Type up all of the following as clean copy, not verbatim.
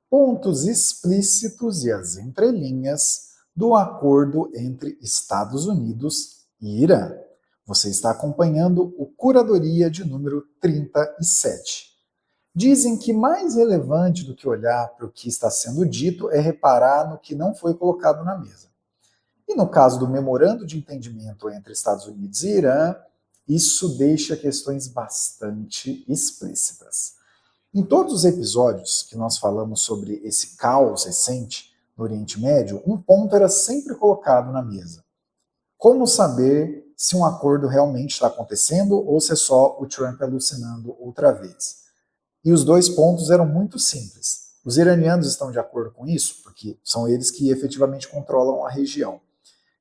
pontos explícitos e as entrelinhas do acordo entre Estados Unidos e Irã. Você está acompanhando o Curadoria de número 37. Dizem que mais relevante do que olhar para o que está sendo dito é reparar no que não foi colocado na mesa. E no caso do memorando de entendimento entre Estados Unidos e Irã, isso deixa questões bastante explícitas. Em todos os episódios que nós falamos sobre esse caos recente no Oriente Médio, um ponto era sempre colocado na mesa. Como saber se um acordo realmente está acontecendo ou se é só o Trump alucinando outra vez? E os dois pontos eram muito simples. Os iranianos estão de acordo com isso, porque são eles que efetivamente controlam a região.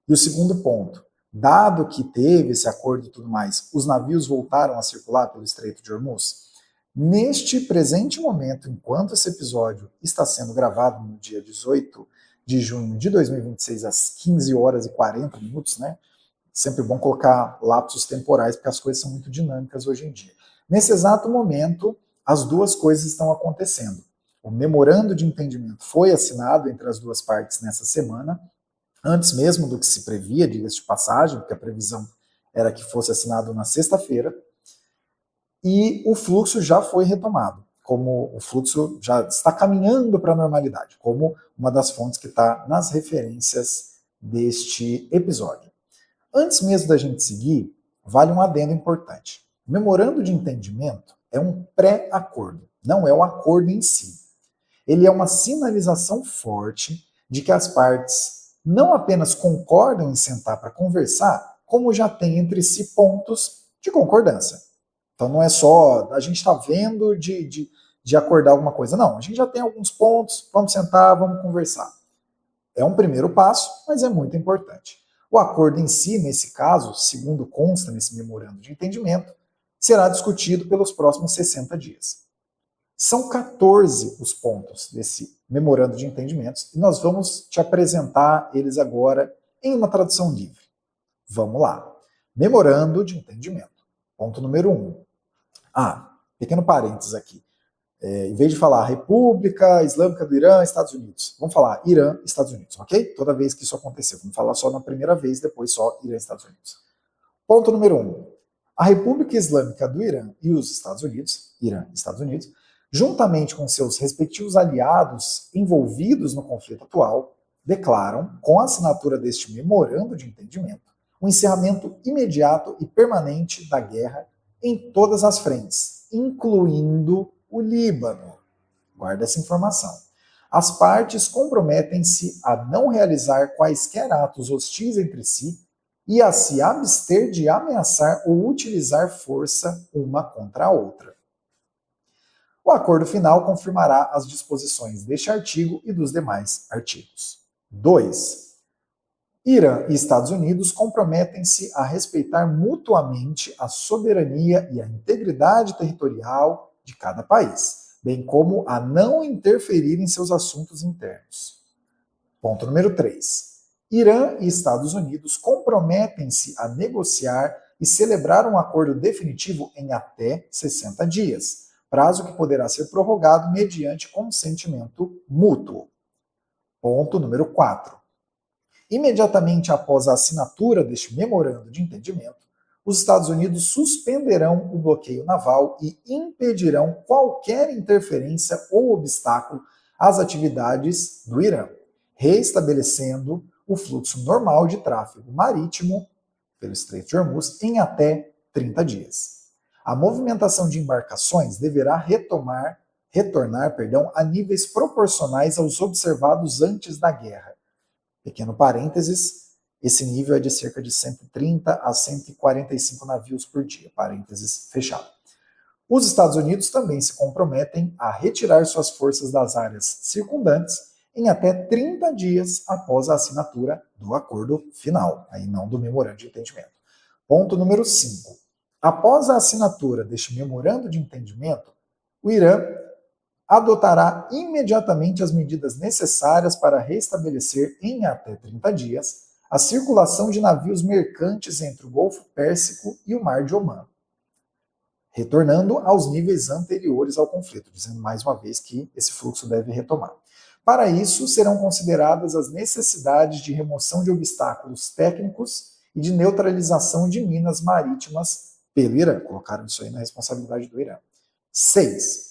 E o segundo ponto, dado que teve esse acordo e tudo mais, os navios voltaram a circular pelo Estreito de Hormuz? Neste presente momento, enquanto esse episódio está sendo gravado no dia 18 de junho de 2026, às 15 horas e 40 minutos, né? Sempre bom colocar lapsos temporais, porque as coisas são muito dinâmicas hoje em dia. Nesse exato momento, as duas coisas estão acontecendo. O memorando de entendimento foi assinado entre as duas partes nessa semana, antes mesmo do que se previa, diga-se de passagem, porque a previsão era que fosse assinado na sexta-feira, e o fluxo já foi retomado, como o fluxo já está caminhando para a normalidade, como uma das fontes que está nas referências deste episódio. Antes mesmo da gente seguir, vale um adendo importante. O memorando de entendimento é um pré-acordo, não é o acordo em si. Ele é uma sinalização forte de que as partes não apenas concordam em sentar para conversar, como já têm entre si pontos de concordância. Então não é só a gente está vendo de acordar alguma coisa. Não, a gente já tem alguns pontos, vamos sentar, vamos conversar. É um primeiro passo, mas é muito importante. O acordo em si, nesse caso, segundo consta nesse memorando de entendimento, será discutido pelos próximos 60 dias. São 14 os pontos desse memorando de entendimentos e nós vamos te apresentar eles agora em uma tradução livre. Vamos lá. Memorando de entendimento. Ponto número 1. Pequeno parênteses aqui. Em vez de falar República Islâmica do Irã, Estados Unidos, vamos falar Irã, Estados Unidos, ok? Toda vez que isso acontecer. Vamos falar só na primeira vez, depois só Irã, Estados Unidos. Ponto número 1. A República Islâmica do Irã e os Estados Unidos, Irã e Estados Unidos, juntamente com seus respectivos aliados envolvidos no conflito atual, declaram, com a assinatura deste memorando de entendimento, o encerramento imediato e permanente da guerra em todas as frentes, incluindo o Líbano. Guarda essa informação. As partes comprometem-se a não realizar quaisquer atos hostis entre si e a se abster de ameaçar ou utilizar força uma contra a outra. O acordo final confirmará as disposições deste artigo e dos demais artigos. 2. Irã e Estados Unidos comprometem-se a respeitar mutuamente a soberania e a integridade territorial de cada país, bem como a não interferir em seus assuntos internos. Ponto número 3. Irã e Estados Unidos comprometem-se a negociar e celebrar um acordo definitivo em até 60 dias, prazo que poderá ser prorrogado mediante consentimento mútuo. Ponto número 4. Imediatamente após a assinatura deste memorando de entendimento, os Estados Unidos suspenderão o bloqueio naval e impedirão qualquer interferência ou obstáculo às atividades do Irã, reestabelecendo o fluxo normal de tráfego marítimo pelo Estreito de Hormuz em até 30 dias. A movimentação de embarcações deverá retornar a níveis proporcionais aos observados antes da guerra. Pequeno parênteses, esse nível é de cerca de 130 a 145 navios por dia, parênteses fechado. Os Estados Unidos também se comprometem a retirar suas forças das áreas circundantes em até 30 dias após a assinatura do acordo final, aí não do memorando de entendimento. Ponto número 5. Após a assinatura deste memorando de entendimento, o Irã adotará imediatamente as medidas necessárias para restabelecer em até 30 dias a circulação de navios mercantes entre o Golfo Pérsico e o Mar de Omã, retornando aos níveis anteriores ao conflito, dizendo mais uma vez que esse fluxo deve retomar. Para isso, serão consideradas as necessidades de remoção de obstáculos técnicos e de neutralização de minas marítimas pelo Irã. Colocaram isso aí na responsabilidade do Irã. 6.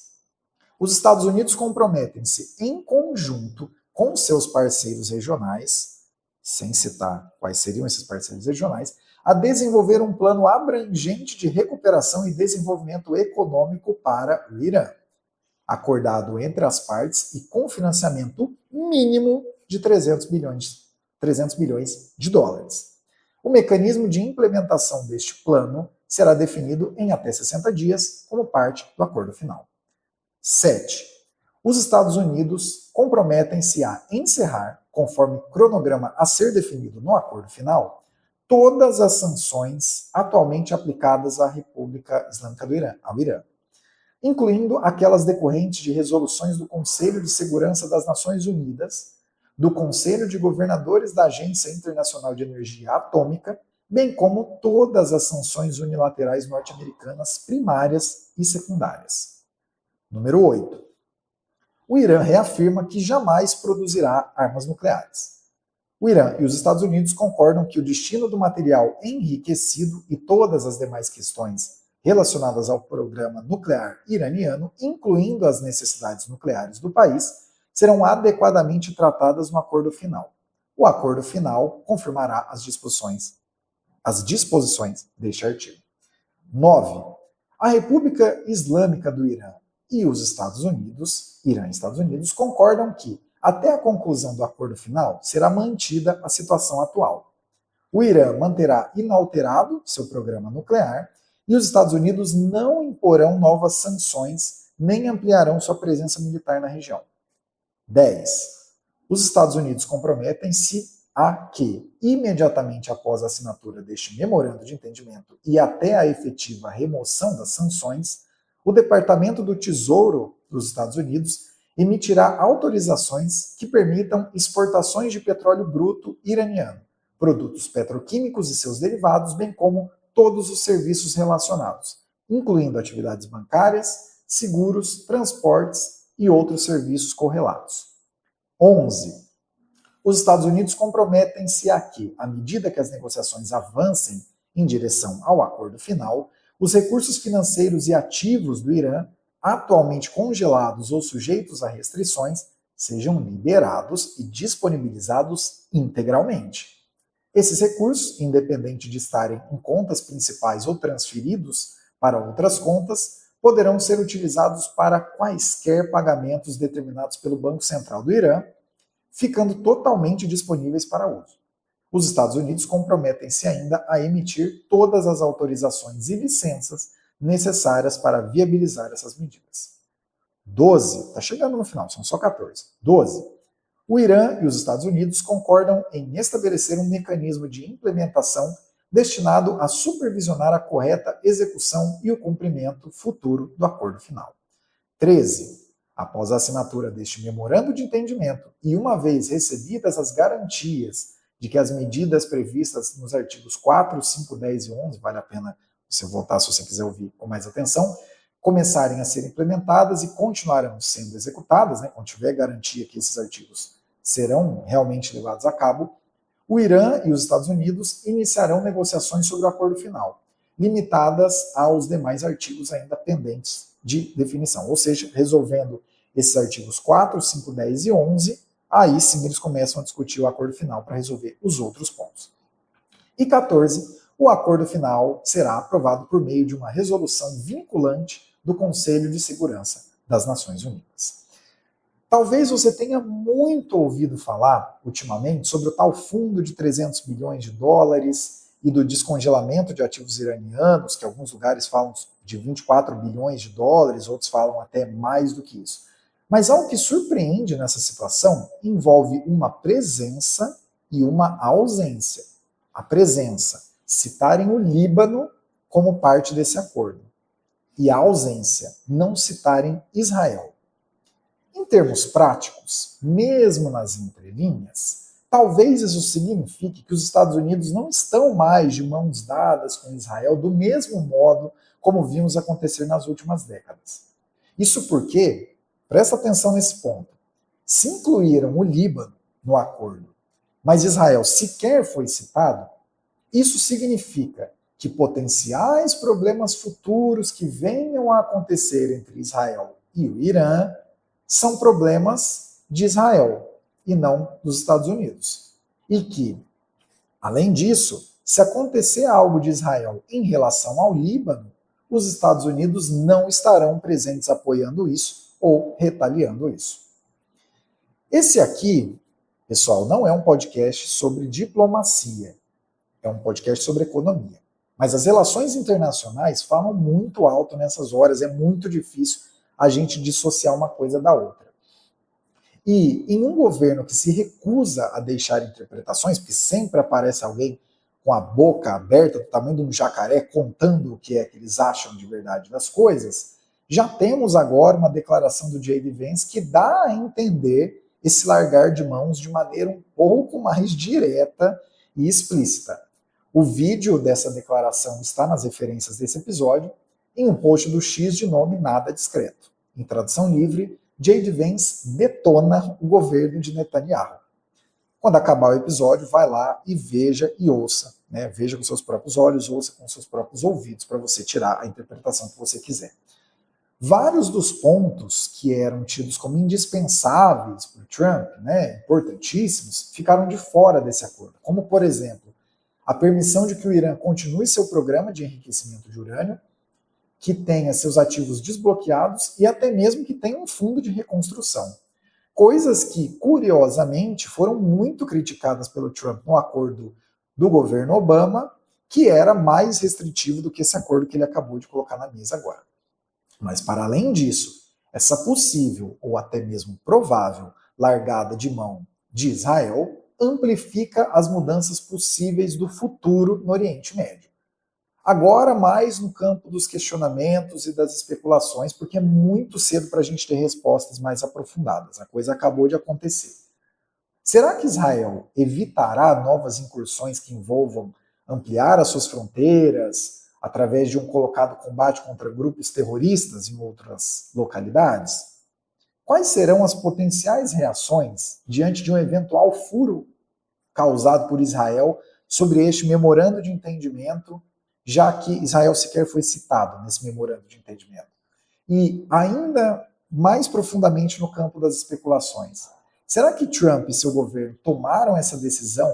Os Estados Unidos comprometem-se em conjunto com seus parceiros regionais, sem citar quais seriam esses parceiros regionais, a desenvolver um plano abrangente de recuperação e desenvolvimento econômico para o Irã, acordado entre as partes e com financiamento mínimo de 300 bilhões de dólares. O mecanismo de implementação deste plano será definido em até 60 dias como parte do acordo final. 7. Os Estados Unidos comprometem-se a encerrar, conforme cronograma a ser definido no acordo final, todas as sanções atualmente aplicadas à República Islâmica do Irã, ao Irã, incluindo aquelas decorrentes de resoluções do Conselho de Segurança das Nações Unidas, do Conselho de Governadores da Agência Internacional de Energia Atômica, bem como todas as sanções unilaterais norte-americanas primárias e secundárias. Número 8. O Irã reafirma que jamais produzirá armas nucleares. O Irã e os Estados Unidos concordam que o destino do material enriquecido e todas as demais questões relacionadas ao programa nuclear iraniano, incluindo as necessidades nucleares do país, serão adequadamente tratadas no acordo final. O acordo final confirmará as disposições deste artigo. 9. A República Islâmica do Irã e os Estados Unidos, Irã e Estados Unidos, concordam que, até a conclusão do acordo final, será mantida a situação atual. O Irã manterá inalterado seu programa nuclear e os Estados Unidos não imporão novas sanções nem ampliarão sua presença militar na região. 10. Os Estados Unidos comprometem-se a que, imediatamente após a assinatura deste memorando de entendimento e até a efetiva remoção das sanções, o Departamento do Tesouro dos Estados Unidos emitirá autorizações que permitam exportações de petróleo bruto iraniano, produtos petroquímicos e seus derivados, bem como todos os serviços relacionados, incluindo atividades bancárias, seguros, transportes e outros serviços correlatos. 11. Os Estados Unidos comprometem-se a que, à medida que as negociações avancem em direção ao acordo final, os recursos financeiros e ativos do Irã, atualmente congelados ou sujeitos a restrições, sejam liberados e disponibilizados integralmente. Esses recursos, independente de estarem em contas principais ou transferidos para outras contas, poderão ser utilizados para quaisquer pagamentos determinados pelo Banco Central do Irã, ficando totalmente disponíveis para uso. Os Estados Unidos comprometem-se ainda a emitir todas as autorizações e licenças necessárias para viabilizar essas medidas. 12. Está chegando no final, são só 14. 12. O Irã e os Estados Unidos concordam em estabelecer um mecanismo de implementação destinado a supervisionar a correta execução e o cumprimento futuro do acordo final. 13. Após a assinatura deste memorando de entendimento e uma vez recebidas as garantias de que as medidas previstas nos artigos 4, 5, 10 e 11, vale a pena você voltar se você quiser ouvir com mais atenção, começarem a ser implementadas e continuarão sendo executadas, quando tiver garantia que esses artigos serão realmente levados a cabo, o Irã e os Estados Unidos iniciarão negociações sobre o acordo final, limitadas aos demais artigos ainda pendentes de definição, ou seja, resolvendo esses artigos 4, 5, 10 e 11, aí sim eles começam a discutir o acordo final para resolver os outros pontos. E 14, o acordo final será aprovado por meio de uma resolução vinculante do Conselho de Segurança das Nações Unidas. Talvez você tenha muito ouvido falar, ultimamente, sobre o tal fundo de 300 bilhões de dólares e do descongelamento de ativos iranianos, que alguns lugares falam de 24 bilhões de dólares, outros falam até mais do que isso. Mas algo que surpreende nessa situação envolve uma presença e uma ausência. A presença, citarem o Líbano como parte desse acordo. E a ausência, não citarem Israel. Em termos práticos, mesmo nas entrelinhas, talvez isso signifique que os Estados Unidos não estão mais de mãos dadas com Israel do mesmo modo como vimos acontecer nas últimas décadas. Isso porque, presta atenção nesse ponto, se incluíram o Líbano no acordo, mas Israel sequer foi citado, isso significa que potenciais problemas futuros que venham a acontecer entre Israel e o Irã são problemas de Israel e não dos Estados Unidos. E que, além disso, se acontecer algo de Israel em relação ao Líbano, os Estados Unidos não estarão presentes apoiando isso ou retaliando isso. Esse aqui, pessoal, não é um podcast sobre diplomacia, é um podcast sobre economia. Mas as relações internacionais falam muito alto nessas horas, é muito difícil a gente dissociar uma coisa da outra. E em um governo que se recusa a deixar interpretações, porque sempre aparece alguém com a boca aberta, do tamanho de um jacaré, contando o que é que eles acham de verdade das coisas, já temos agora uma declaração do J.D. Vance que dá a entender esse largar de mãos de maneira um pouco mais direta e explícita. O vídeo dessa declaração está nas referências desse episódio, em um post do X de nome Nada Discreto. Em tradução livre, J.D. Vance detona o governo de Netanyahu. Quando acabar o episódio, vai lá e veja e ouça. Né? Veja com seus próprios olhos, ouça com seus próprios ouvidos, para você tirar a interpretação que você quiser. Vários dos pontos que eram tidos como indispensáveis por Trump, né, importantíssimos, ficaram de fora desse acordo. Como, por exemplo, a permissão de que o Irã continue seu programa de enriquecimento de urânio, que tenha seus ativos desbloqueados e até mesmo que tenha um fundo de reconstrução. Coisas que, curiosamente, foram muito criticadas pelo Trump no acordo do governo Obama, que era mais restritivo do que esse acordo que ele acabou de colocar na mesa agora. Mas, para além disso, essa possível ou até mesmo provável largada de mão de Israel amplifica as mudanças possíveis do futuro no Oriente Médio. Agora, mais no campo dos questionamentos e das especulações, porque é muito cedo para a gente ter respostas mais aprofundadas. A coisa acabou de acontecer. Será que Israel evitará novas incursões que envolvam ampliar as suas fronteiras através de um colocado combate contra grupos terroristas em outras localidades? Quais serão as potenciais reações diante de um eventual furo causado por Israel sobre este memorando de entendimento, já que Israel sequer foi citado nesse memorando de entendimento? E ainda mais profundamente no campo das especulações, será que Trump e seu governo tomaram essa decisão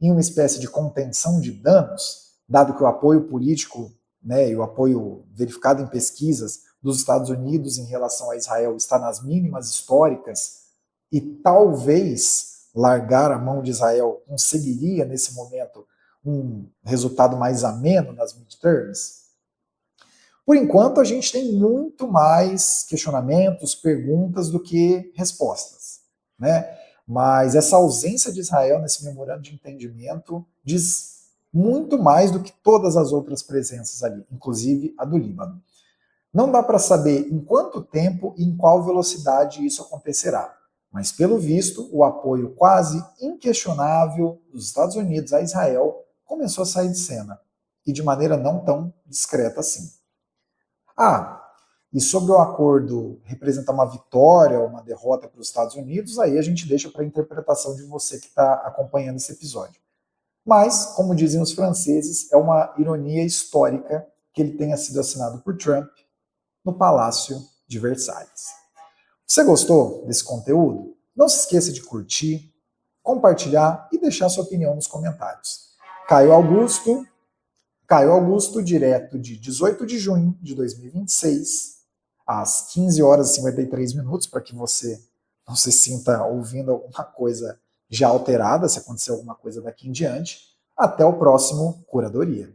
em uma espécie de contenção de danos, dado que o apoio político, né, e o apoio verificado em pesquisas dos Estados Unidos em relação a Israel está nas mínimas históricas, e talvez largar a mão de Israel conseguiria, nesse momento, um resultado mais ameno nas midterms? Por enquanto, a gente tem muito mais questionamentos, perguntas do que respostas, né? Mas essa ausência de Israel nesse memorando de entendimento diz muito mais do que todas as outras presenças ali, inclusive a do Líbano. Não dá para saber em quanto tempo e em qual velocidade isso acontecerá, mas pelo visto, o apoio quase inquestionável dos Estados Unidos a Israel começou a sair de cena, e de maneira não tão discreta assim. E sobre o acordo representar uma vitória ou uma derrota para os Estados Unidos, aí a gente deixa para a interpretação de você que está acompanhando esse episódio. Mas, como dizem os franceses, é uma ironia histórica que ele tenha sido assinado por Trump no Palácio de Versalhes. Você gostou desse conteúdo? Não se esqueça de curtir, compartilhar e deixar sua opinião nos comentários. Caio Augusto, direto de 18 de junho de 2026, às 15 horas e 53 minutos, para que você não se sinta ouvindo alguma coisa já alterada, se acontecer alguma coisa daqui em diante. Até o próximo Curadoria.